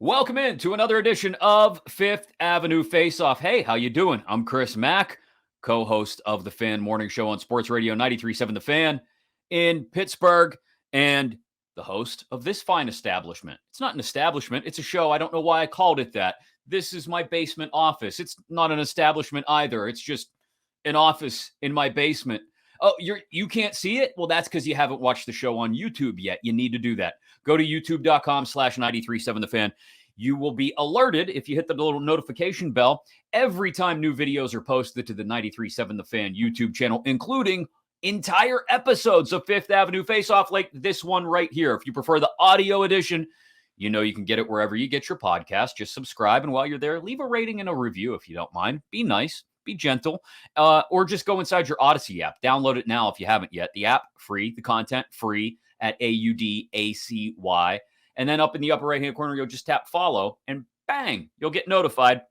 Welcome in to another edition of Fifth Avenue Faceoff. Hey, how you doing? I'm Chris Mack, co-host of the Fan Morning Show on Sports Radio 93.7 The Fan in Pittsburgh, and the host of this fine establishment. It's not an establishment, it's a show. I don't know why I called it that. This is my basement office. It's not an establishment either. It's just an office in my basement. Oh, you can't see it? Well, that's because you haven't watched the show on YouTube yet. You need to do that. Go to youtube.com/937 The Fan. You will be alerted if you hit the little notification bell every time new videos are posted to the 93.7 The Fan YouTube channel, including entire episodes of Fifth Avenue Faceoff, like this one right here. If you prefer the audio edition, you know you can get it wherever you get your podcast. Just subscribe, and while you're there, leave a rating and a review if you don't mind. Be nice. Be gentle, or just go inside your Odyssey app. Download it now if you haven't yet. The app, free. The content, free at AUDACY. And then up in the upper right-hand corner, you'll just tap follow, and bang, you'll get notified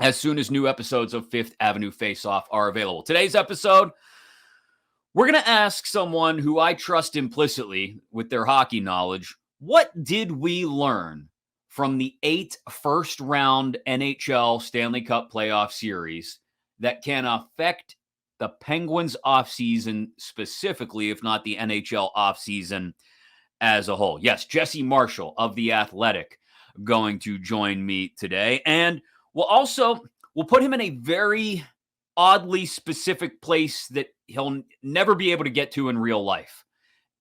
as soon as new episodes of Fifth Avenue Face-Off are available. Today's episode, we're going to ask someone who I trust implicitly with their hockey knowledge, what did we learn from the 8 first-round NHL Stanley Cup playoff series that can affect the Penguins offseason specifically, if not the NHL offseason as a whole? Yes, Jesse Marshall of The Athletic going to join me today. And we'll put him in a very oddly specific place that he'll never be able to get to in real life.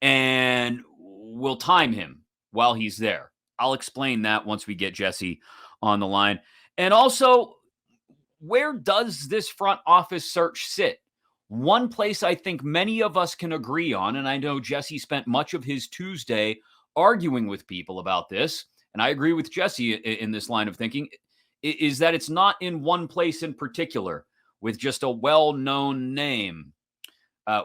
And we'll time him while he's there. I'll explain that once we get Jesse on the line. And also, where does this front office search sit? One place I think many of us can agree on, and I know Jesse spent much of his Tuesday arguing with people about this, and I agree with Jesse in this line of thinking, is that it's not in one place in particular with just a well-known name.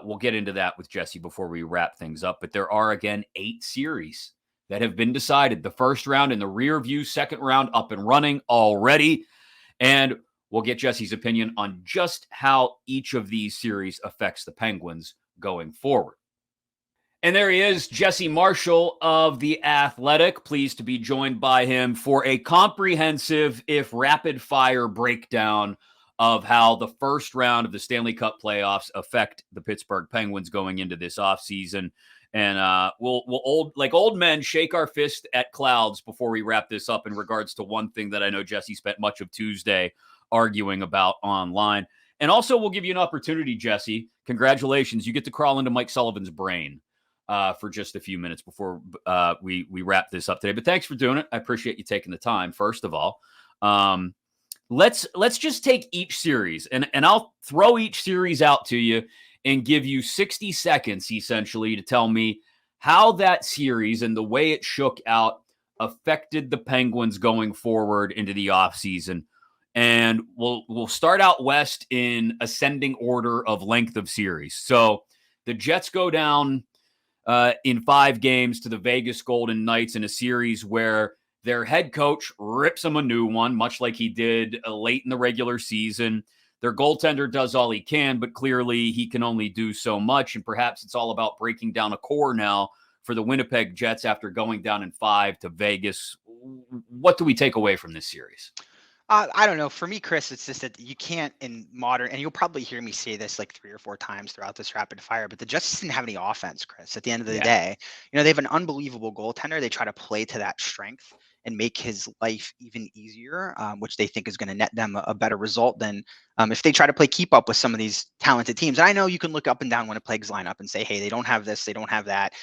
We'll get into that with Jesse before we wrap things up, but there are, again, 8 series that have been decided. The first round in the rear view, second round up and running already. And we'll get Jesse's opinion on just how each of these series affects the Penguins going forward. And there he is, Jesse Marshall of The Athletic. Pleased to be joined by him for a comprehensive, if rapid-fire breakdown of how the first round of the Stanley Cup playoffs affect the Pittsburgh Penguins going into this offseason. And we'll old men shake our fist at clouds before we wrap this up in regards to one thing that I know Jesse spent much of Tuesday arguing about online. And also, we'll give you an opportunity, Jesse. Congratulations. You get to crawl into Mike Sullivans' brain for just a few minutes before we wrap this up today. But thanks for doing it. I appreciate you taking the time, first of all. Let's just take each series, and I'll throw each series out to you and give you 60 seconds, essentially, to tell me how that series and the way it shook out affected the Penguins going forward into the offseason. And we'll start out west in ascending order of length of series. So the Jets go down in 5 games to the Vegas Golden Knights in a series where their head coach rips them a new one, much like he did late in the regular season. Their goaltender does all he can, but clearly he can only do so much. And perhaps it's all about breaking down a core now for the Winnipeg Jets after going down in 5 to Vegas. What do we take away from this series? I don't know. For me, Chris, it's just that you can't in modern, and you'll probably hear me say this like 3 or 4 times throughout this rapid fire, but the Jets didn't have any offense, Chris. At the end of the day, they have an unbelievable goaltender. They try to play to that strength and make his life even easier, which they think is going to net them a better result than if they try to play keep up with some of these talented teams. And I know you can look up and down Winnipeg's lineup and say, hey, they don't have this, they don't have that.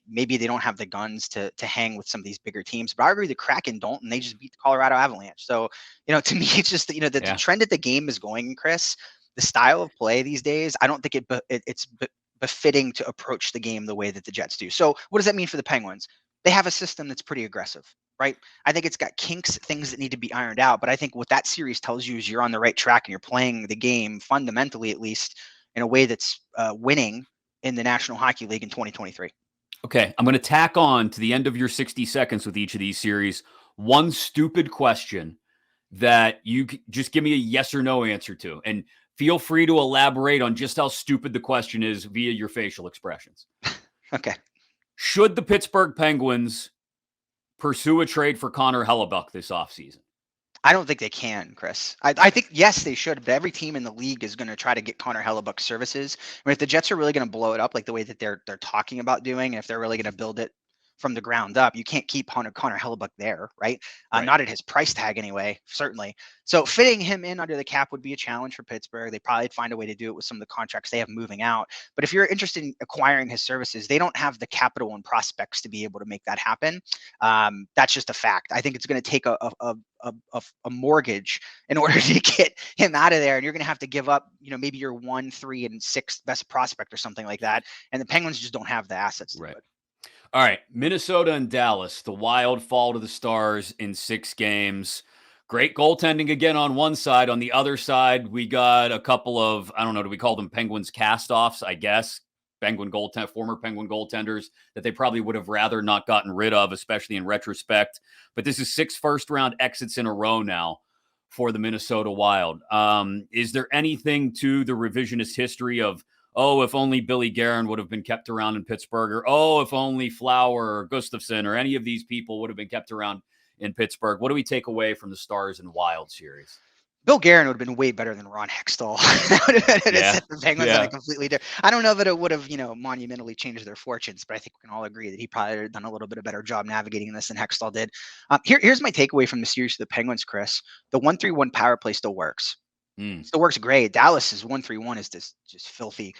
Maybe they don't have the guns to hang with some of these bigger teams, but I agree the Kraken don't, and they just beat the Colorado Avalanche. So, to me, it's just, the trend that the game is going, Chris, the style of play these days, I don't think it's befitting to approach the game the way that the Jets do. So what does that mean for the Penguins? They have a system that's pretty aggressive, right? I think it's got kinks, things that need to be ironed out, but I think what that series tells you is you're on the right track and you're playing the game fundamentally, at least in a way that's winning in the National Hockey League in 2023. Okay, I'm going to tack on to the end of your 60 seconds with each of these series one stupid question that you just give me a yes or no answer to. And feel free to elaborate on just how stupid the question is via your facial expressions. Okay. Should the Pittsburgh Penguins pursue a trade for Connor Hellebuck this offseason? I don't think they can, Chris. I think, yes, they should, but every team in the league is going to try to get Connor Hellebuck's services. I mean, if the Jets are really going to blow it up like the way that they're talking about doing, and if they're really going to build it from the ground up, you can't keep Connor Hellebuck there, right? Right. Not at his price tag anyway, certainly. So fitting him in under the cap would be a challenge for Pittsburgh. They probably find a way to do it with some of the contracts they have moving out. But if you're interested in acquiring his services, they don't have the capital and prospects to be able to make that happen. That's just a fact. I think it's going to take a mortgage in order to get him out of there, and you're going to have to give up, maybe your 1, 3, and 6 best prospect or something like that. And the Penguins just don't have the assets to do it. All right, Minnesota and Dallas. The Wild fall to the Stars in 6 games. Great goaltending again on one side. On the other side, we got a couple of, I don't know, do we call them Penguins cast-offs, I guess? Former Penguin goaltenders that they probably would have rather not gotten rid of, especially in retrospect. But this is 6 first-round exits in a row now for the Minnesota Wild. Is there anything to the revisionist history of, oh, if only Billy Guerin would have been kept around in Pittsburgh, or oh, if only Flower or Gustafsson or any of these people would have been kept around in Pittsburgh? What do we take away from the Stars and Wild series? Bill Guerin would have been way better than Ron Hextall. That would have set the Penguins on a completely different. I don't know that it would have, monumentally changed their fortunes, but I think we can all agree that he probably would have done a little bit of better job navigating this than Hextall did. Here's my takeaway from the series of the Penguins, Chris. The 1-3-1 power play still works. Still works great. Dallas's 1-3-1 is just filthy.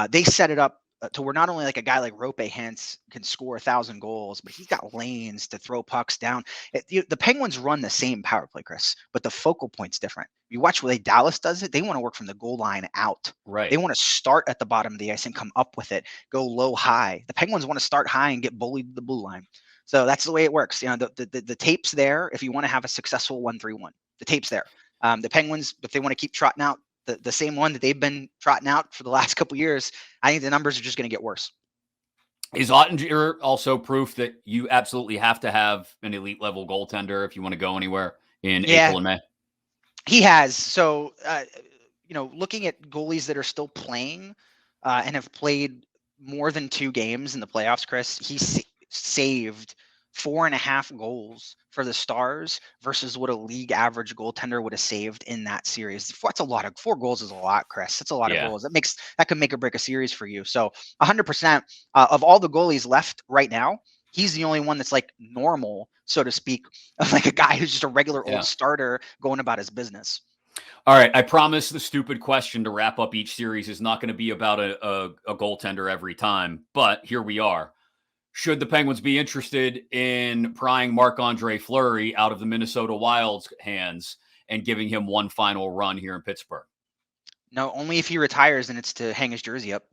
They set it up to where not only like a guy like Rope Hintz can score 1,000 goals, but he's got lanes to throw pucks down. The Penguins run the same power play, Chris, but the focal point's different. You watch the way Dallas does it, they want to work from the goal line out. Right. They want to start at the bottom of the ice and come up with it, go low, high. The Penguins want to start high and get bullied to the blue line. So that's the way it works. The tape's there if you want to have a successful 1-3-1. The tape's there. The Penguins, if they want to keep trotting out the same one that they've been trotting out for the last couple of years, I think the numbers are just going to get worse. Is Ottinger also proof that you absolutely have to have an elite level goaltender if you want to go anywhere in April and May? He has. So, looking at goalies that are still playing and have played more than 2 games in the playoffs, Chris, he saved 4.5 goals for the Stars versus what a league average goaltender would have saved in that series. That's a lot. 4 goals is a lot, Chris. That's a lot of goals. That could make or break a series for you. So 100% of all the goalies left right now, he's the only one that's like normal, so to speak, of like a guy who's just a regular old starter going about his business. All right. I promise the stupid question to wrap up each series is not going to be about a goaltender every time, but here we are. Should the Penguins be interested in prying Marc-Andre Fleury out of the Minnesota Wild's hands and giving him one final run here in Pittsburgh? No, only if he retires and it's to hang his jersey up.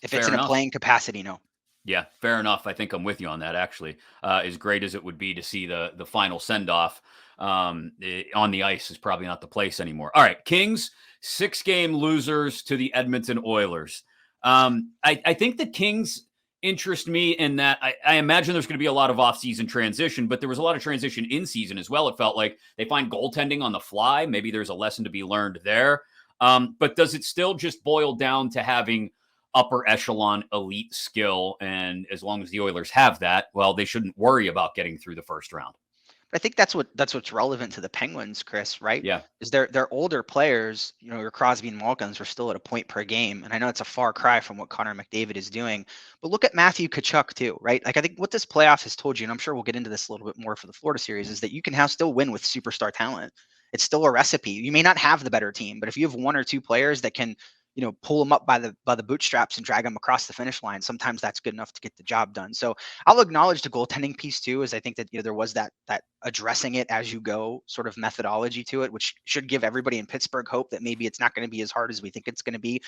If it's in a playing capacity, no. Yeah, fair enough. I think I'm with you on that, actually. As great as it would be to see the final send-off on the ice is probably not the place anymore. All right, Kings, 6-game losers to the Edmonton Oilers. I think the Kings interest me in that I imagine there's going to be a lot of off-season transition, but there was a lot of transition in season as well. It felt like they find goaltending on the fly. Maybe there's a lesson to be learned there. But does it still just boil down to having upper echelon elite skill? And as long as the Oilers have that, well, they shouldn't worry about getting through the first round. I think that's what's relevant to the Penguins, Chris, right? Yeah. Is they're older players, your Crosby and Malkins are still at a point per game. And I know it's a far cry from what Connor McDavid is doing, but look at Matthew Tkachuk too, right? Like I think what this playoff has told you, and I'm sure we'll get into this a little bit more for the Florida series, is that you can still win with superstar talent. It's still a recipe. You may not have the better team, but if you have 1 or 2 players that can pull them up by the bootstraps and drag them across the finish line, sometimes that's good enough to get the job done. So I'll acknowledge the goaltending piece too, as I think that there was that addressing it as you go sort of methodology to it, which should give everybody in Pittsburgh hope that maybe it's not going to be as hard as we think it's going to be.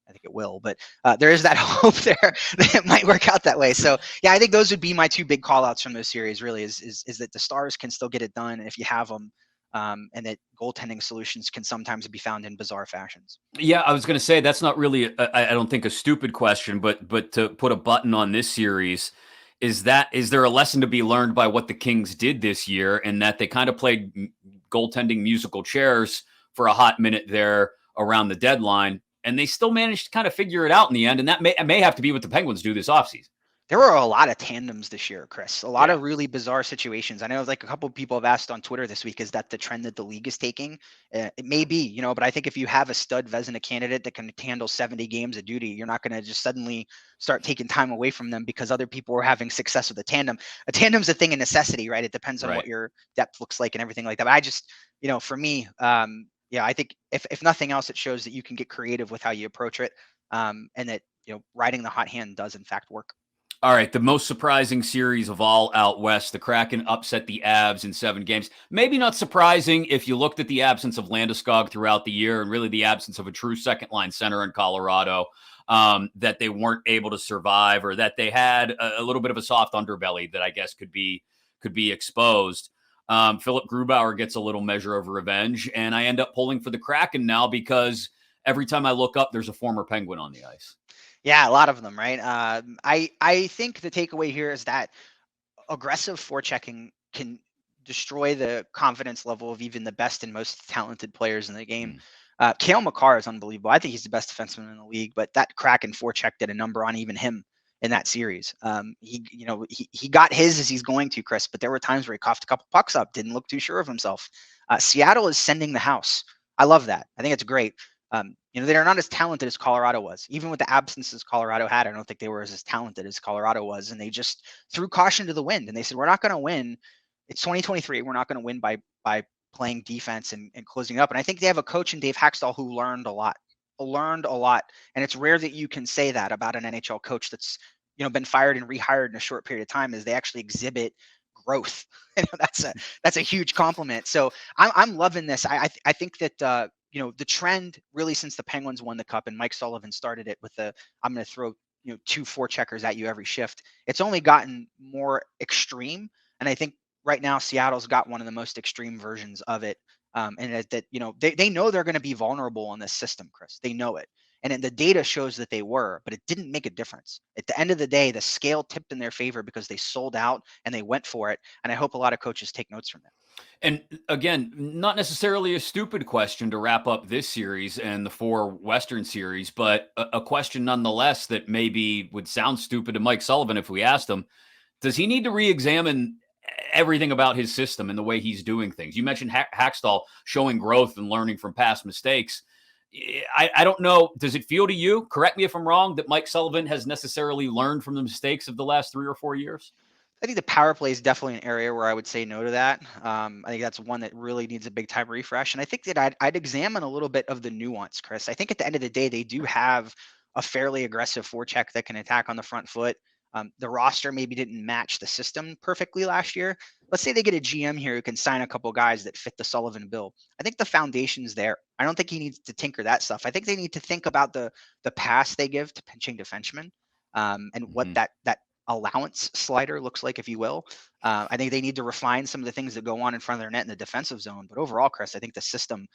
I think it will, but there is that hope there that it might work out that way. So yeah, I think those would be my 2 big call outs from this series really is that the Stars can still get it done. And if you have them, and that goaltending solutions can sometimes be found in bizarre fashions. Yeah, I was going to say that's not really, I don't think a stupid question, but to put a button on this series, is there a lesson to be learned by what the Kings did this year, and that they kind of played goaltending musical chairs for a hot minute there around the deadline, and they still managed to kind of figure it out in the end, and that may have to be what the Penguins do this offseason. There were a lot of tandems this year, Chris. A lot Yeah. of really bizarre situations. I know like a couple of people have asked on Twitter this week, is that the trend that the league is taking? It may be, but I think if you have a stud Vezina candidate that can handle 70 games of duty, you're not going to just suddenly start taking time away from them because other people are having success with a tandem. A tandem's a thing of necessity, right? It depends on what your depth looks like and everything like that. But I just, for me, yeah, I think if nothing else, it shows that you can get creative with how you approach it, and that riding the hot hand does in fact work. All right, the most surprising series of all out west, the Kraken upset the Avs in 7 games. Maybe not surprising if you looked at the absence of Landeskog throughout the year and really the absence of a true second-line center in Colorado, that they weren't able to survive, or that they had a little bit of a soft underbelly that I guess could be exposed. Philip Grubauer gets a little measure of revenge, and I end up pulling for the Kraken now because every time I look up, there's a former Penguin on the ice. Yeah, a lot of them, right? I think the takeaway here is that aggressive forechecking can destroy the confidence level of even the best and most talented players in the game. Cale Makar is unbelievable. I think he's the best defenseman in the league, but that Kraken forecheck did a number on even him in that series. He got his as he's going to, Chris, but there were times where he coughed a couple pucks up, didn't look too sure of himself. Seattle is sending the house. I love that. I think it's great. They're not as talented as Colorado was. Even with the absences Colorado had, I don't think they were as talented as Colorado was. And they just threw caution to the wind. And they said, we're not going to win. It's 2023. We're not going to win by playing defense and closing up. And I think they have a coach in Dave Haxtell who learned a lot. And it's rare that you can say that about an NHL coach that's, been fired and rehired in a short period of time, is they actually exhibit growth. That's a huge compliment. So I'm loving this. I think that, the trend really since the Penguins won the cup and Mike Sullivans started it with I'm going to throw, 2 forecheckers at you every shift. It's only gotten more extreme. And I think right now Seattle's got one of the most extreme versions of it. And they know they're going to be vulnerable on this system, Chris. They know it. And the data shows that they were, but it didn't make a difference. At the end of the day, the scale tipped in their favor because they sold out and they went for it. And I hope a lot of coaches take notes from that. And again, not necessarily a stupid question to wrap up this series and the 4 Western series, but a question nonetheless that maybe would sound stupid to Mike Sullivan if we asked him. Does he need to re-examine everything about his system and the way he's doing things? You mentioned Haxtell showing growth and learning from past mistakes. I don't know. Does it feel to you, correct me if I'm wrong, that Mike Sullivan has necessarily learned from the mistakes of the last 3 or 4 years? I think the power play is definitely an area where I would say no to that. I think that's one that really needs a big time refresh. And I think that I'd examine a little bit of the nuance, Chris. I think at the end of the day, they do have a fairly aggressive forecheck that can attack on the front foot. The roster maybe didn't match the system perfectly last year. Let's say they get a GM here who can sign a couple guys that fit the Sullivan bill. I think the foundation's there. I don't think he needs to tinker that stuff. I think they need to think about the pass they give to pinching defensemen, and what that allowance slider looks like, if you will. I think they need to refine some of the things that go on in front of their net in the defensive zone. But overall, Chris, I think the system,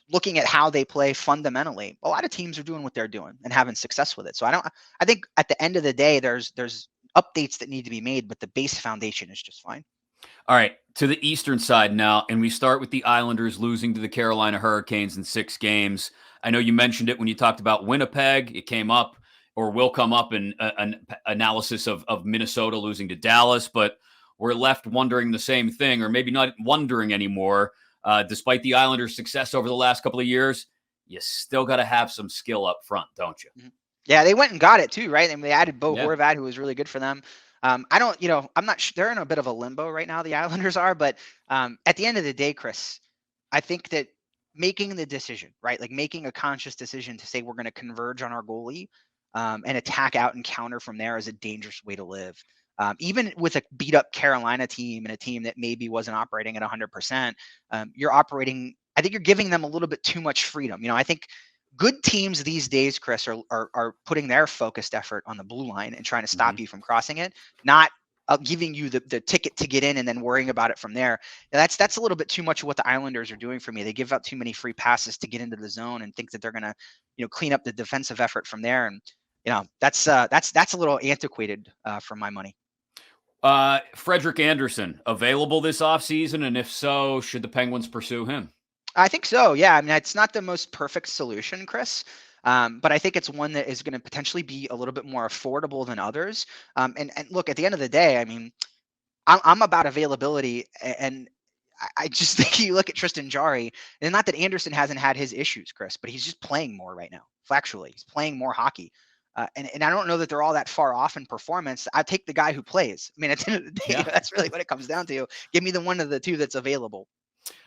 looking at how they play fundamentally, a lot of teams are doing what they're doing and having success with it. So I think at the end of the day, there's updates that need to be made, but the base foundation is just fine. All right, to the Eastern side now, and we start with the Islanders losing to the Carolina Hurricanes in 6 games. I know you mentioned it when you talked about Winnipeg. It came up, or will come up, in an analysis of Minnesota losing to Dallas, but we're left wondering the same thing, or maybe not wondering anymore. Despite the Islanders' success over the last couple of years, you still got to have some skill up front, don't you? Mm-hmm. Yeah, they went and got it too, right? I mean, they added Bo Horvat, who was really good for them. I'm not sure. They're in a bit of a limbo right now, the Islanders are, but at the end of the day, Chris, I think that making the decision, right? Like making a conscious decision to say we're going to converge on our goalie, and attack out and counter from there is a dangerous way to live. Even with a beat up Carolina team and a team that maybe wasn't operating at 100%, I think you're giving them a little bit too much freedom. I think good teams these days, Chris, are putting their focused effort on the blue line and trying to stop you from crossing it, not giving you the ticket to get in and then worrying about it from there. And that's a little bit too much of what the Islanders are doing for me. They give out too many free passes to get into the zone and think that they're going to, clean up the defensive effort from there. And, that's a little antiquated for my money. Frederik Andersen available this offseason, and if so, should the Penguins pursue him? I think so. Yeah. I mean, it's not the most perfect solution, Chris. But I think it's one that is going to potentially be a little bit more affordable than others. And look, at the end of the day, I mean, I'm about availability, and I just think you look at Tristan Jarry, and not that Anderson hasn't had his issues, Chris, but he's just playing more right now. Factually, he's playing more hockey. And I don't know that they're all that far off in performance. I take the guy who plays. I mean, at the end of the day, Yeah. that's really what it comes down to. Give me the one of the two that's available.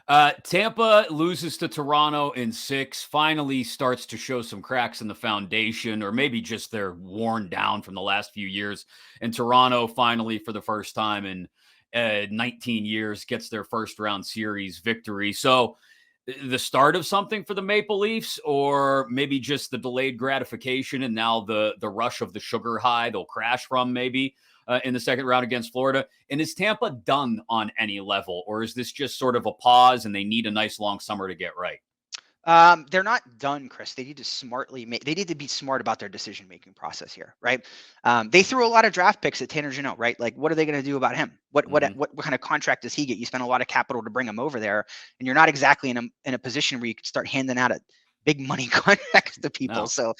Tampa loses to Toronto in 6, finally starts to show some cracks in the foundation, or maybe just they're worn down from the last few years. And Toronto finally, for the first time in 19 years, gets their first round series victory. So the start of something for the Maple Leafs, or maybe just the delayed gratification and now the rush of the sugar high they'll crash from maybe in the second round against Florida. And is Tampa done on any level, or is this just sort of a pause and they need a nice long summer to get right? They're not done, Chris. They need to they need to be smart about their decision-making process here, right? They threw a lot of draft picks at Tanner Jeannot, right? Like, what are they going to do about him? What kind of contract does he get? You spend a lot of capital to bring him over there, and you're not exactly in a position where you could start handing out a big money contracts to people. No. So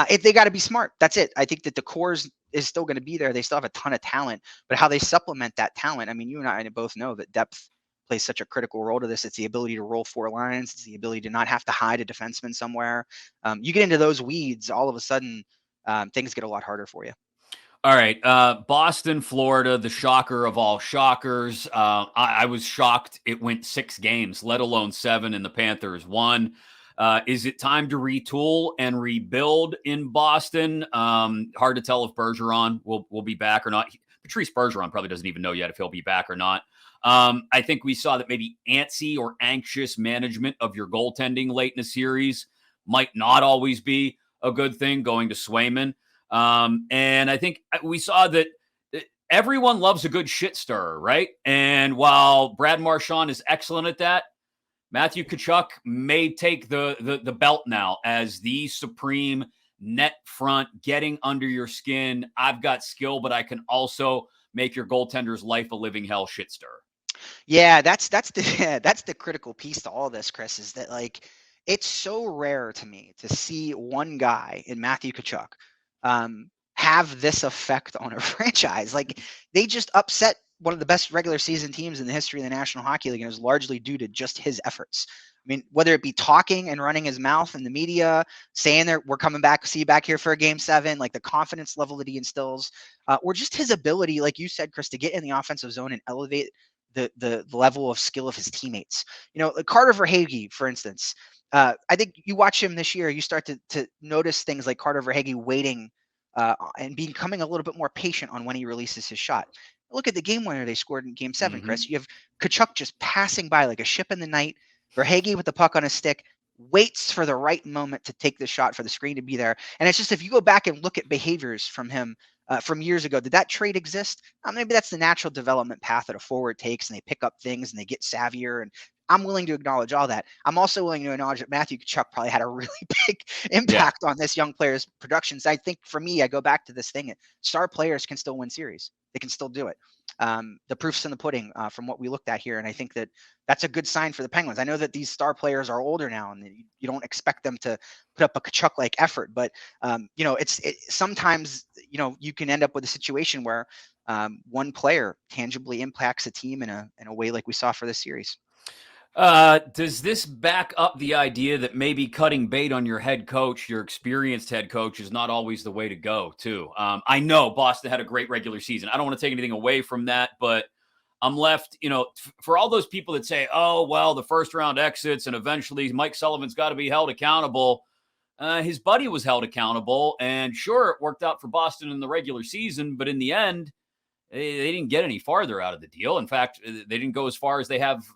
if they got to be smart, that's it. I think that the core is still going to be there. They still have a ton of talent, but how they supplement that talent. I mean, you and I both know that depth plays such a critical role to this. It's the ability to roll 4 lines. It's the ability to not have to hide a defenseman somewhere. You get into those weeds, all of a sudden, things get a lot harder for you. All right. Boston, Florida, the shocker of all shockers. I was shocked it went 6 games, let alone 7, and the Panthers won. Is it time to retool and rebuild in Boston? Hard to tell if Bergeron will be back or not. Patrice Bergeron probably doesn't even know yet if he'll be back or not. I think we saw that maybe antsy or anxious management of your goaltending late in the series might not always be a good thing, going to Swayman. And I think we saw that everyone loves a good shit stirrer, right? And while Brad Marchand is excellent at that, Matthew Tkachuk may take the belt now as the supreme net front, getting under your skin. I've got skill, but I can also make your goaltender's life a living hell shit stirrer. Yeah, that's the that's the critical piece to all this, Chris, is that, like, it's so rare to me to see one guy in Matthew Tkachuk have this effect on a franchise. Like, they just upset one of the best regular season teams in the history of the National Hockey League, and it was largely due to just his efforts. I mean, whether it be talking and running his mouth in the media, saying that we're coming back, see you back here for a game 7, like the confidence level that he instills, or just his ability, like you said, Chris, to get in the offensive zone and elevate the level of skill of his teammates. You know, like Carter Verhaeghe, for instance. I think you watch him this year, you start to notice things like Carter Verhaeghe waiting and becoming a little bit more patient on when he releases his shot. Look at the game winner they scored in Game 7, Chris. You have Tkachuk just passing by like a ship in the night. Verhaeghe with the puck on his stick, waits for the right moment to take the shot for the screen to be there. And it's just, if you go back and look at behaviors from him from years ago, did that trait exist? Maybe that's the natural development path that a forward takes, and they pick up things and they get savvier. And I'm willing to acknowledge all that. I'm also willing to acknowledge that Matthew Tkachuk probably had a really big impact on this young player's productions. I think for me, I go back to this thing: star players can still win series. They can still do it. The proof's in the pudding from what we looked at here, and I think that that's a good sign for the Penguins. I know that these star players are older now, and you don't expect them to put up a Tkachuk-like effort, but you know, sometimes, you know, you can end up with a situation where one player tangibly impacts a team in a way like we saw for this series. Does this back up the idea that maybe cutting bait on your head coach, your experienced head coach, is not always the way to go, too? I know Boston had a great regular season. I don't want to take anything away from that, but I'm left, you know, for all those people that say, oh, well, the first round exits and eventually Mike Sullivan's got to be held accountable. His buddy was held accountable, and sure, it worked out for Boston in the regular season, but in the end, they didn't get any farther out of the deal. In fact, they didn't go as far as they have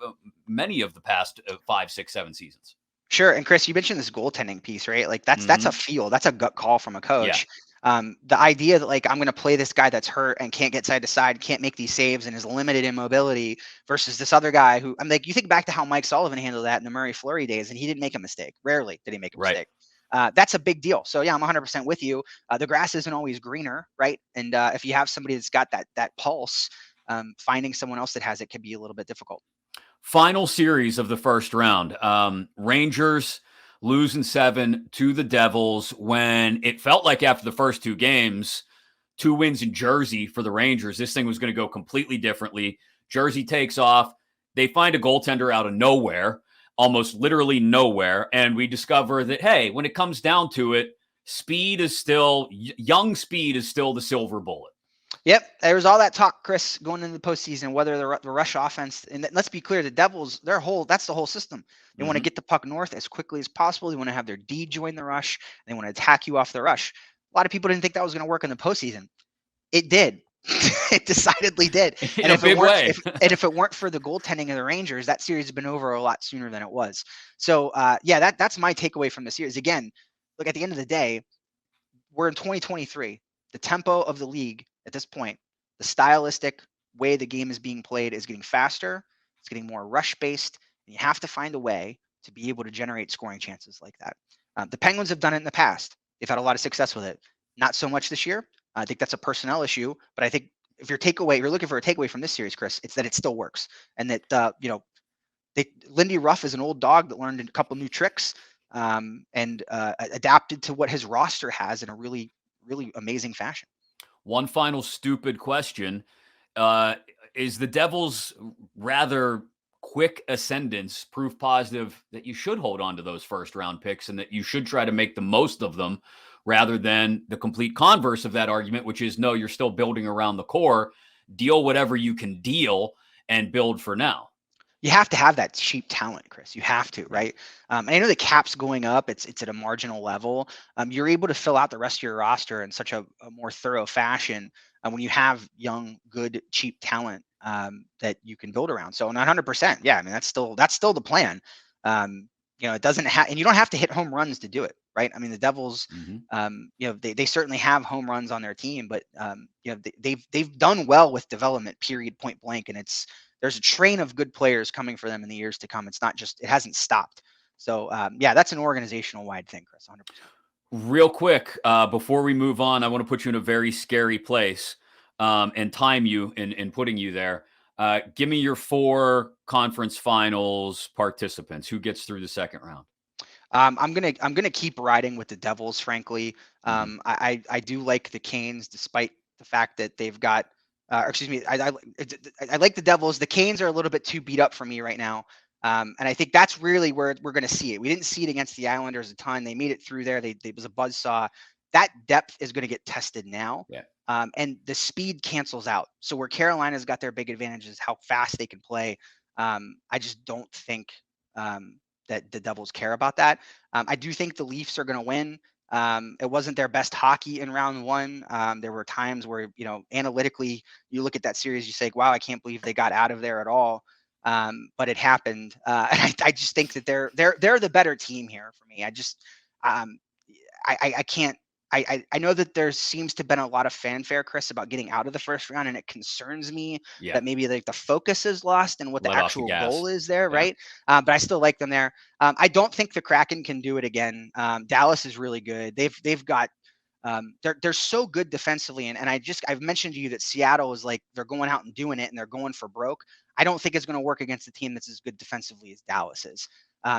many of the past 5, 6, 7 seasons. Sure. And Chris, you mentioned this goaltending piece, right? Like that's a feel, that's a gut call from a coach. Yeah. The idea that, like, I'm going to play this guy that's hurt and can't get side to side, can't make these saves, and is limited in mobility, versus this other guy who, I'm like, you think back to how Mike Sullivan handled that in the Murray Fleury days, and he didn't make a mistake. Rarely did he make a mistake. That's a big deal. So yeah, I'm 100% with you. The grass isn't always greener, right? And if you have somebody that's got that pulse, finding someone else that has it can be a little bit difficult. Final series of the first round. Rangers losing 7 to the Devils when it felt like after the first 2 games, 2 wins in Jersey for the Rangers, this thing was going to go completely differently. Jersey takes off. They find a goaltender out of nowhere, almost literally nowhere. And we discover that, hey, when it comes down to it, young speed is still the silver bullet. Yep, there was all that talk, Chris, going into the postseason, whether the rush offense, and let's be clear, the Devils, that's the whole system. They want to get the puck north as quickly as possible. They want to have their D join the rush. They want to attack you off the rush. A lot of people didn't think that was going to work in the postseason. It did. It decidedly did. In a big way. If it weren't for the goaltending of the Rangers, that series has been over a lot sooner than it was. So, that's my takeaway from the series. Again, look, at the end of the day, we're in 2023. The tempo of the league at this point, the stylistic way the game is being played is getting faster. It's getting more rush-based, and you have to find a way to be able to generate scoring chances like that. The Penguins have done it in the past. They've had a lot of success with it. Not so much this year. I think that's a personnel issue, but I think if you're looking for a takeaway from this series, Chris, it's that it still works, and that Lindy Ruff is an old dog that learned a couple new tricks and adapted to what his roster has in a really, really amazing fashion. One final stupid question: is the Devils' rather quick ascendance proof positive that you should hold on to those first-round picks and that you should try to make the most of them, rather than the complete converse of that argument, which is, no, you're still building around the core, deal whatever you can deal and build for now? You have to have that cheap talent, Chris. You have to, right? And I know the cap's going up. It's at a marginal level. You're able to fill out the rest of your roster in such a more thorough fashion when you have young, good, cheap talent that you can build around. So 100%, yeah. I mean, that's still the plan. It doesn't have, and you don't have to hit home runs to do it, right? I mean, the Devils, they certainly have home runs on their team, but they've done well with development, period, point blank, and there's a train of good players coming for them in the years to come. It hasn't stopped. So that's an organizational wide thing, Chris, 100%. Real quick, before we move on, I want to put you in a very scary place and time you in putting you there. Give me your 4 conference finals participants. Who gets through the second round? I'm gonna keep riding with the Devils, frankly. I do like the Canes, despite the fact that they've got. I like the Devils. The Canes are a little bit too beat up for me right now. And I think that's really where we're going to see it. We didn't see it against the Islanders a ton. They made it through there. It was a buzzsaw. That depth is going to get tested now. Yeah. And the speed cancels out. So where Carolina's got their big advantage is how fast they can play. I just don't think that the Devils care about that. I do think the Leafs are going to win. It wasn't their best hockey in round 1. There were times where, analytically, you look at that series, you say, wow, I can't believe they got out of there at all. But it happened. And I just think that they're the better team here for me. I can't. I know that there seems to have been a lot of fanfare, Chris, about getting out of the first round, and it concerns me that maybe the focus is lost and what the actual goal is there, right? But I still like them there. I don't think the Kraken can do it again. Dallas is really good. They've got they're so good defensively, and I've mentioned to you that Seattle is like they're going out and doing it and they're going for broke. I don't think it's going to work against a team that's as good defensively as Dallas is.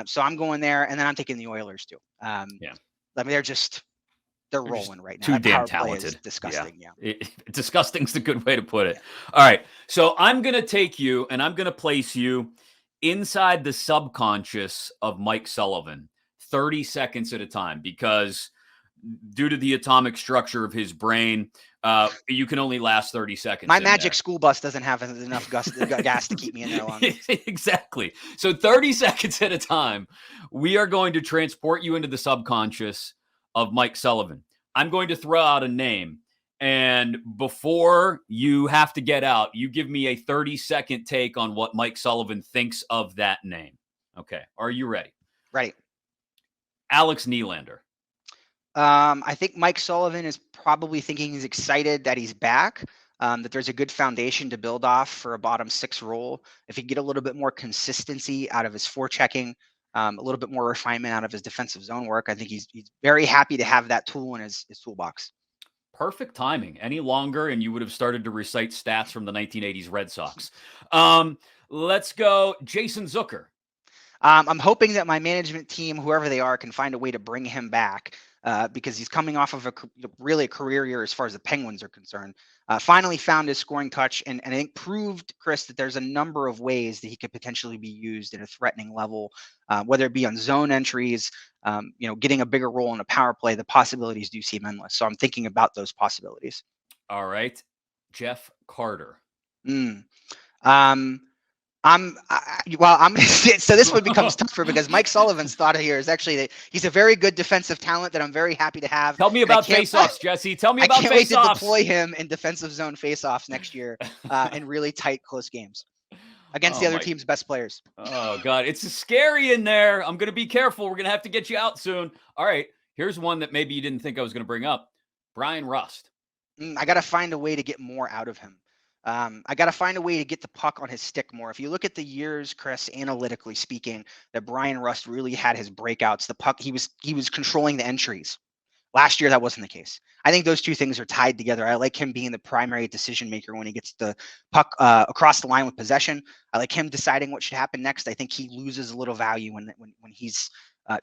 So I'm going there, and then I'm taking the Oilers too. I mean, they're rolling right now. Too damn talented. Disgusting. Yeah. Disgusting's a good way to put it. All right. So I'm going to take you and I'm going to place you inside the subconscious of Mike Sullivan 30 seconds at a time, because due to the atomic structure of his brain, you can only last 30 seconds. My magic school bus doesn't have enough gas to keep me in there long. Exactly. So 30 seconds at a time, we are going to transport you into the subconscious of Mike Sullivan. I'm going to throw out a name, and before you have to get out, you give me a 30-second take on what Mike Sullivan thinks of that name. Okay. Are you ready? Ready. Alex Nylander. I think Mike Sullivan is probably thinking he's excited that he's back, that there's a good foundation to build off for a bottom 6 role. If he can get a little bit more consistency out of his forechecking, a little bit more refinement out of his defensive zone work, I think he's very happy to have that tool in his toolbox. Perfect timing. Any longer, and you would have started to recite stats from the 1980s Red Sox. Let's go Jason Zucker. I'm hoping that my management team, whoever they are, can find a way to bring him back because he's coming off of really a career year as far as the Penguins are concerned. Finally found his scoring touch and I think proved, Chris, that there's a number of ways that he could potentially be used at a threatening level, whether it be on zone entries, getting a bigger role in a power play. The possibilities do seem endless. So I'm thinking about those possibilities. All right. Jeff Carter. Mm. So this one becomes tougher because Mike Sullivans thought here is actually he's a very good defensive talent that I'm very happy to have. Tell me about faceoffs, Jesse. Tell me about faceoffs. I can't wait to deploy him in defensive zone faceoffs next year in really tight, close games against the other team's best players. Oh, God. It's scary in there. I'm going to be careful. We're going to have to get you out soon. All right. Here's one that maybe you didn't think I was going to bring up. Brian Rust. I got to find a way to get more out of him. I got to find a way to get the puck on his stick more. If you look at the years, Chris, analytically speaking, that Brian Rust really had his breakouts. The puck, he was controlling the entries. Last year, that wasn't the case. I think those two things are tied together. I like him being the primary decision maker when he gets the puck across the line with possession. I like him deciding what should happen next. I think he loses a little value when he's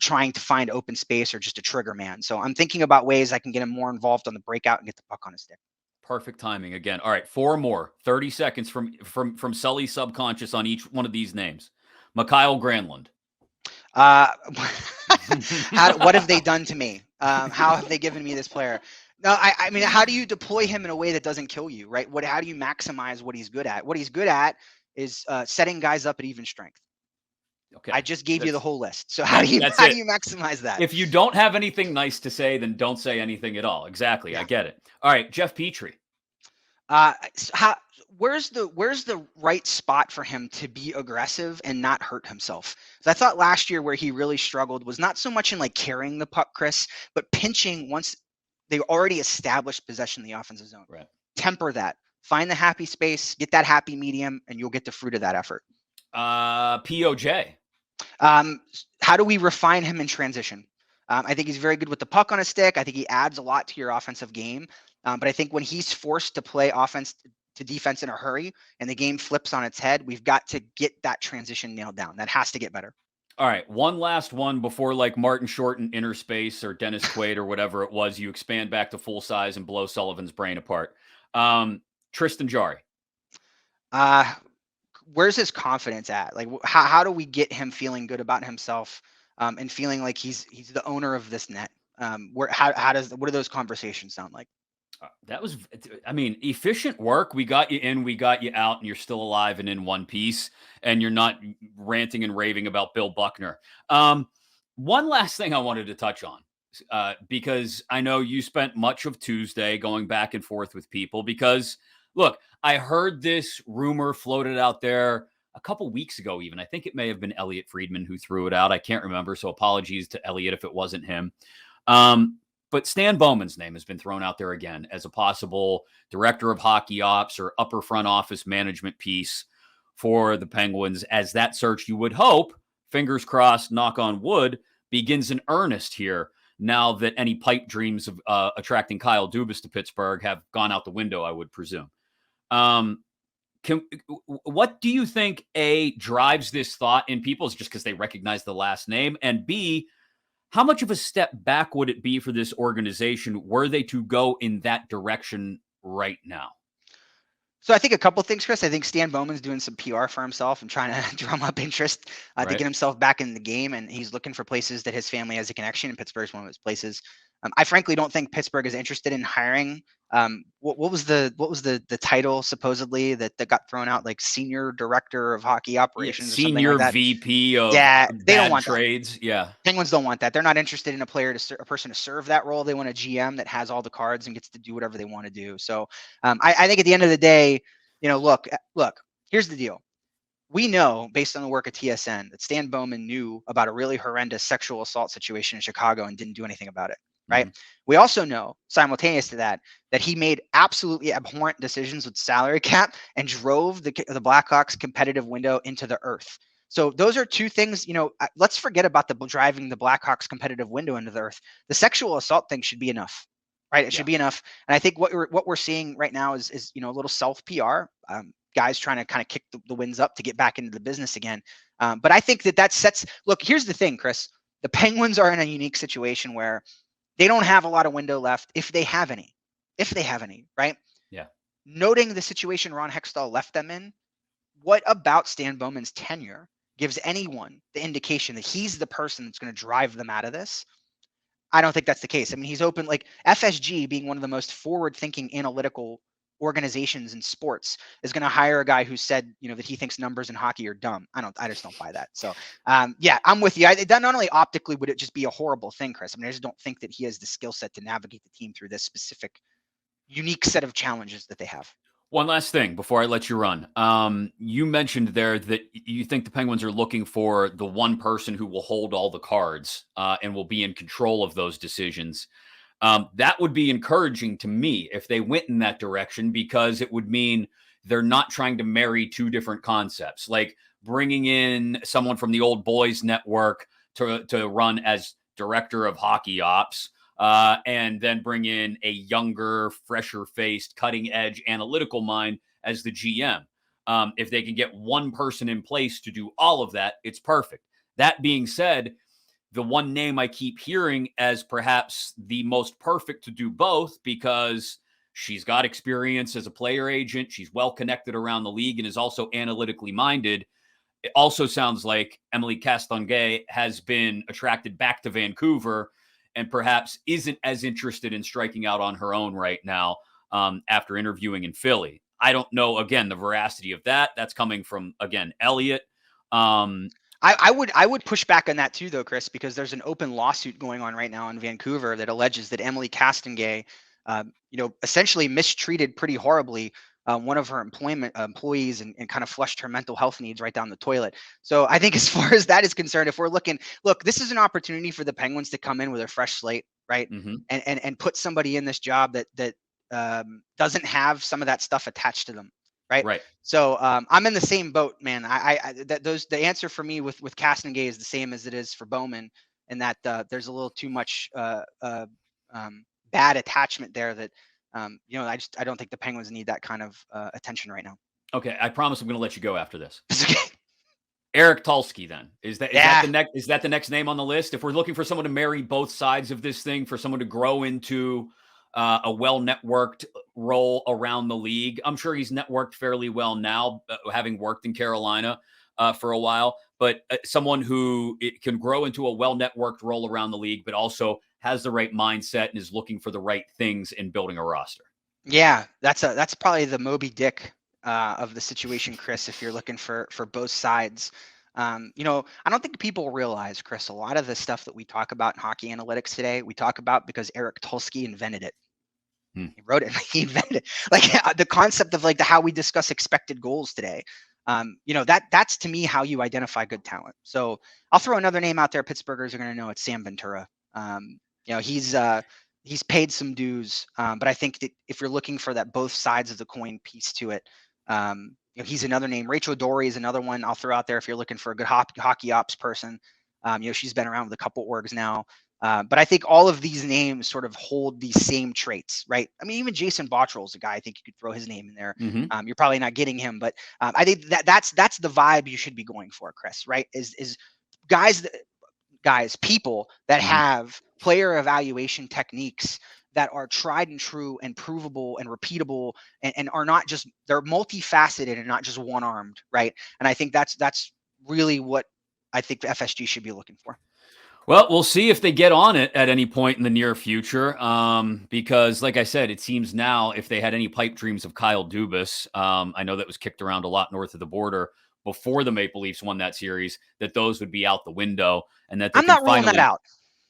trying to find open space or just a trigger man. So I'm thinking about ways I can get him more involved on the breakout and get the puck on his stick. Perfect timing again. All right, 4 more. 30 seconds from Sully's subconscious on each one of these names. Mikael Granlund. What have they done to me? How have they given me this player? No, I mean, how do you deploy him in a way that doesn't kill you, right? How do you maximize what he's good at? What he's good at is setting guys up at even strength. Okay. I just gave you the whole list. So how do you maximize that? If you don't have anything nice to say, then don't say anything at all. Exactly. Yeah. I get it. All right, Jeff Petrie. Where's the right spot for him to be aggressive and not hurt himself? So I thought last year where he really struggled was not so much in like carrying the puck, Chris, but pinching once they already established possession in the offensive zone. Right. Temper that. Find the happy space, get that happy medium, and you'll get the fruit of that effort. POJ. How do we refine him in transition? I think he's very good with the puck on his stick. I think he adds a lot to your offensive game. But I think when he's forced to play offense to defense in a hurry and the game flips on its head, we've got to get that transition nailed down. That has to get better. All right. One last one before like Martin Short in inner space or Dennis Quaid or whatever it was, you expand back to full size and blow Sullivan's brain apart. Tristan Jarry. Where's his confidence at? Like, how do we get him feeling good about himself and feeling like he's the owner of this net? What do those conversations sound like? That was, I mean, efficient work. We got you in, we got you out, and you're still alive and in one piece, and you're not ranting and raving about Bill Buckner. One last thing I wanted to touch on, because I know you spent much of Tuesday going back and forth with people because, look, I heard this rumor floated out there a couple weeks ago even. I think it may have been Elliot Friedman who threw it out. I can't remember, so apologies to Elliot if it wasn't him. But Stan Bowman's name has been thrown out there again as a possible director of hockey ops or upper front office management piece for the Penguins, as that search, you would hope, fingers crossed, knock on wood, begins in earnest here now that any pipe dreams of attracting Kyle Dubas to Pittsburgh have gone out the window, I would presume. What do you think, A, drives this thought in people? Is it just because they recognize the last name? And B, how much of a step back would it be for this organization were they to go in that direction right now? So I think a couple of things, Chris. I think Stan Bowman's doing some PR for himself and trying to drum up interest to get himself back in the game. And he's looking for places that his family has a connection, and Pittsburgh's one of those places. I frankly don't think Pittsburgh is interested in hiring. What was the title supposedly that got thrown out, like senior director of hockey operations, or senior something like that? VP of they don't want trades. That. Yeah, Penguins don't want that. They're not interested in a person to serve that role. They want a GM that has all the cards and gets to do whatever they want to do. So I think at the end of the day, look. Here's the deal. We know, based on the work of TSN, that Stan Bowman knew about a really horrendous sexual assault situation in Chicago and didn't do anything about it. Right. Mm-hmm. We also know, simultaneous to that he made absolutely abhorrent decisions with salary cap and drove the Blackhawks' competitive window into the earth. So those are two things, let's forget about driving the Blackhawks' competitive window into the earth. The sexual assault thing should be enough, right? It should be enough. And I think what we're seeing right now is a little self PR. guys trying to kind of kick the wins up to get back into the business again. But I think that sets. Look, here's the thing, Chris. The Penguins are in a unique situation where they don't have a lot of window left, if they have any, right? Yeah. Noting the situation Ron Hextall left them in, what about Stan Bowman's tenure gives anyone the indication that he's the person that's going to drive them out of this? I don't think that's the case. I mean, he's open, like FSG being one of the most forward-thinking analytical organizations in sports is going to hire a guy who said, that he thinks numbers in hockey are dumb. I just don't buy that. So, yeah, I'm with you. Not only optically would it just be a horrible thing, Chris. I mean, I just don't think that he has the skill set to navigate the team through this specific, unique set of challenges that they have. One last thing before I let you run. You mentioned there that you think the Penguins are looking for the one person who will hold all the cards and will be in control of those decisions. That would be encouraging to me if they went in that direction, because it would mean they're not trying to marry two different concepts, like bringing in someone from the old boys network to run as director of hockey ops. And then bring in a younger, fresher-faced, cutting-edge analytical mind as the GM. If they can get one person in place to do all of that, it's perfect. That being said, the one name I keep hearing as perhaps the most perfect to do both, because she's got experience as a player agent, she's well-connected around the league, and is also analytically minded. It also sounds like Emily Castonguay has been attracted back to Vancouver and perhaps isn't as interested in striking out on her own right now after interviewing in Philly. I don't know, again, the veracity of that. That's coming from, again, Elliot. I would push back on that too, though, Chris, because there's an open lawsuit going on right now in Vancouver that alleges that Emily Castonguay, essentially mistreated pretty horribly one of her employees and kind of flushed her mental health needs right down the toilet. So I think as far as that is concerned, if we're looking, this is an opportunity for the Penguins to come in with a fresh slate, right? Mm-hmm. And put somebody in this job that doesn't have some of that stuff attached to them. Right. So I'm in the same boat, man. The answer for me with Castonguay is the same as it is for Bowman, and that there's a little too much bad attachment there that I don't think the Penguins need that kind of attention right now. Okay, I promise I'm going to let you go after this. Okay. Eric Tulsky, then is that the next name on the list? If we're looking for someone to marry both sides of this thing, for someone to grow into a well-networked role around the league, I'm sure he's networked fairly well now, having worked in Carolina for a while. But someone who can grow into a well-networked role around the league, but also has the right mindset and is looking for the right things in building a roster. Yeah, that's probably the Moby Dick of the situation, Chris, if you're looking for both sides. I don't think people realize, Chris, a lot of the stuff that we talk about in hockey analytics today, we talk about because Eric Tulsky invented it. He wrote it. He invented it. Like the concept of how we discuss expected goals today. That's to me how you identify good talent. So I'll throw another name out there. Pittsburghers are going to know it's Sam Ventura. He's paid some dues, but I think that if you're looking for that both sides of the coin piece to it, he's another name. Rachel Dory is another one I'll throw out there if you're looking for a good hockey ops person. She's been around with a couple orgs now. But I think all of these names sort of hold these same traits, right? I mean, even Jason Botterill is a guy I think you could throw his name in there. Mm-hmm. You're probably not getting him, but I think that's the vibe you should be going for, Chris, right? Is people that have player evaluation techniques that are tried and true and provable and repeatable and are not just, they're multifaceted and not just one-armed, right? And I think that's really what I think the FSG should be looking for. Well, we'll see if they get on it at any point in the near future. Because like I said, it seems now if they had any pipe dreams of Kyle Dubas, I know that was kicked around a lot north of the border before the Maple Leafs won that series, that those would be out the window and that I'm not ruling that out.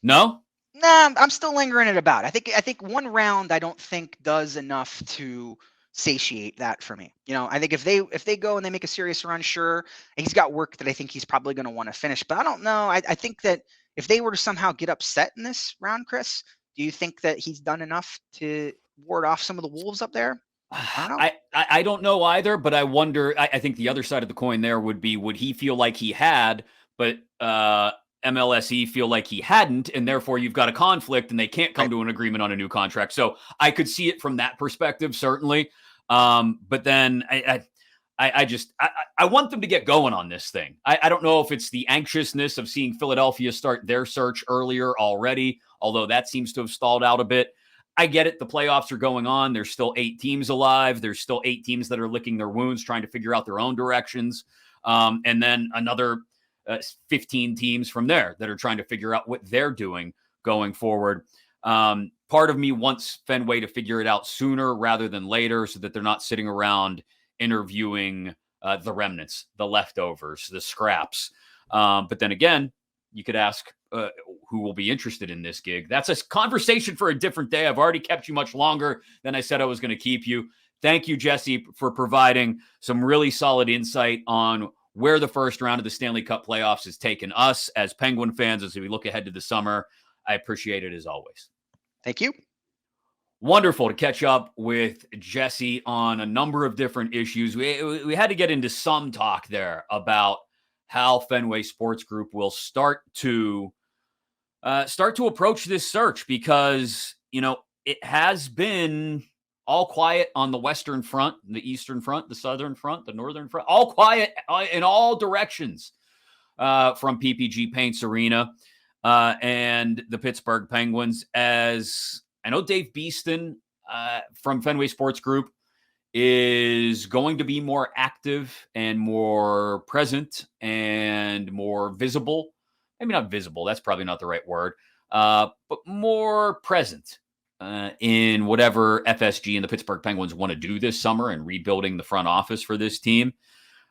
No? Nah, I'm still lingering it about. I think one round I don't think does enough to satiate that for me. I think if they go and they make a serious run, sure, he's got work that I think he's probably going to want to finish. But I don't know. I think that if they were to somehow get upset in this round, Chris, do you think that he's done enough to ward off some of the Wolves up there? I don't know. I don't know either, but I wonder. I think the other side of the coin there would be: would he feel like he had, but MLSE feel like he hadn't, and therefore you've got a conflict, and they can't come to an agreement on a new contract. So I could see it from that perspective, certainly. But then I want them to get going on this thing. I don't know if it's the anxiousness of seeing Philadelphia start their search earlier already, although that seems to have stalled out a bit. I get it. The playoffs are going on. There's still 8 teams alive. There's still 8 teams that are licking their wounds, trying to figure out their own directions. And then another 15 teams from there that are trying to figure out what they're doing going forward. Part of me wants Fenway to figure it out sooner rather than later so that they're not sitting around interviewing the remnants, the leftovers, the scraps. But then again, you could ask who will be interested in this gig. That's a conversation for a different day. I've already kept you much longer than I said I was going to keep you. Thank you, Jesse, for providing some really solid insight on where the first round of the Stanley Cup playoffs has taken us as Penguin fans as we look ahead to the summer. I appreciate it as always. Thank you. Wonderful to catch up with Jesse on a number of different issues. We had to get into some talk there about how Fenway Sports Group will start to approach this search because, it has been all quiet on the Western Front, the Eastern Front, the Southern Front, the Northern Front, all quiet in all directions from PPG Paints Arena and the Pittsburgh Penguins. As I know Dave Beeston from Fenway Sports Group is going to be more active and more present and more visible. Maybe not visible. That's probably not the right word, but more present in whatever FSG and the Pittsburgh Penguins want to do this summer and rebuilding the front office for this team.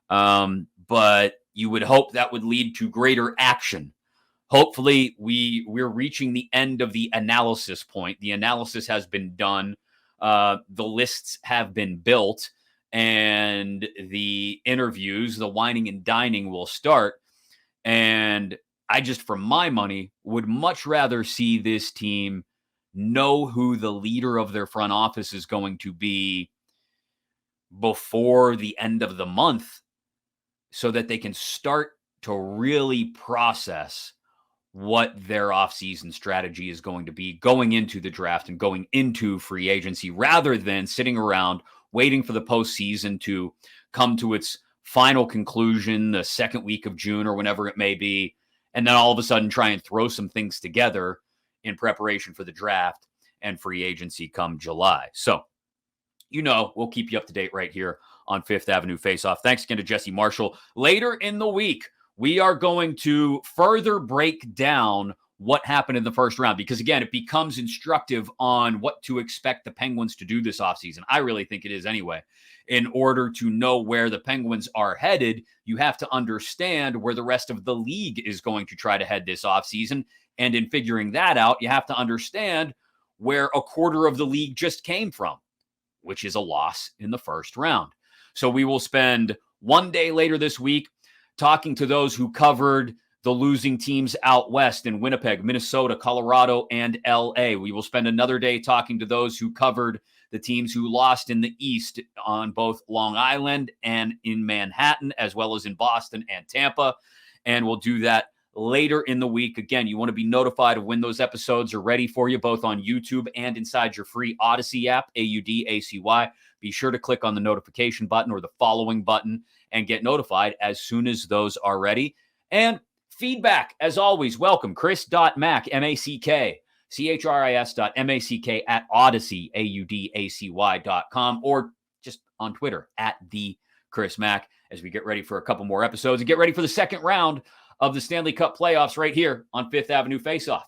But you would hope that would lead to greater action. Hopefully, we're reaching the end of the analysis point. The analysis has been done. The lists have been built, and the interviews, the whining and dining will start. And I just, for my money, would much rather see this team know who the leader of their front office is going to be before the end of the month so that they can start to really process what their offseason strategy is going to be going into the draft and going into free agency, rather than sitting around waiting for the postseason to come to its final conclusion the second week of June or whenever it may be, and then all of a sudden try and throw some things together in preparation for the draft and free agency come July. So, we'll keep you up to date right here on Fifth Avenue Faceoff. Thanks again to Jesse Marshall. Later in the week, we are going to further break down what happened in the first round because, again, it becomes instructive on what to expect the Penguins to do this offseason. I really think it is anyway. In order to know where the Penguins are headed, you have to understand where the rest of the league is going to try to head this offseason. And in figuring that out, you have to understand where a quarter of the league just came from, which is a loss in the first round. So we will spend one day later this week talking to those who covered the losing teams out west in Winnipeg, Minnesota, Colorado, and LA. We will spend another day talking to those who covered the teams who lost in the East on both Long Island and in Manhattan, as well as in Boston and Tampa. And we'll do that later in the week. Again, you want to be notified of when those episodes are ready for you, both on YouTube and inside your free Odyssey app, AUDACY. Be sure to click on the notification button or the following button and get notified as soon as those are ready. And feedback, as always, welcome. Chris.Mack, M-A-C-K, CHRIS.MACK at Odyssey, AUDACY.com, or just on Twitter at the Chris Mack, as we get ready for a couple more episodes and get ready for the second round of the Stanley Cup playoffs right here on Fifth Avenue Faceoff.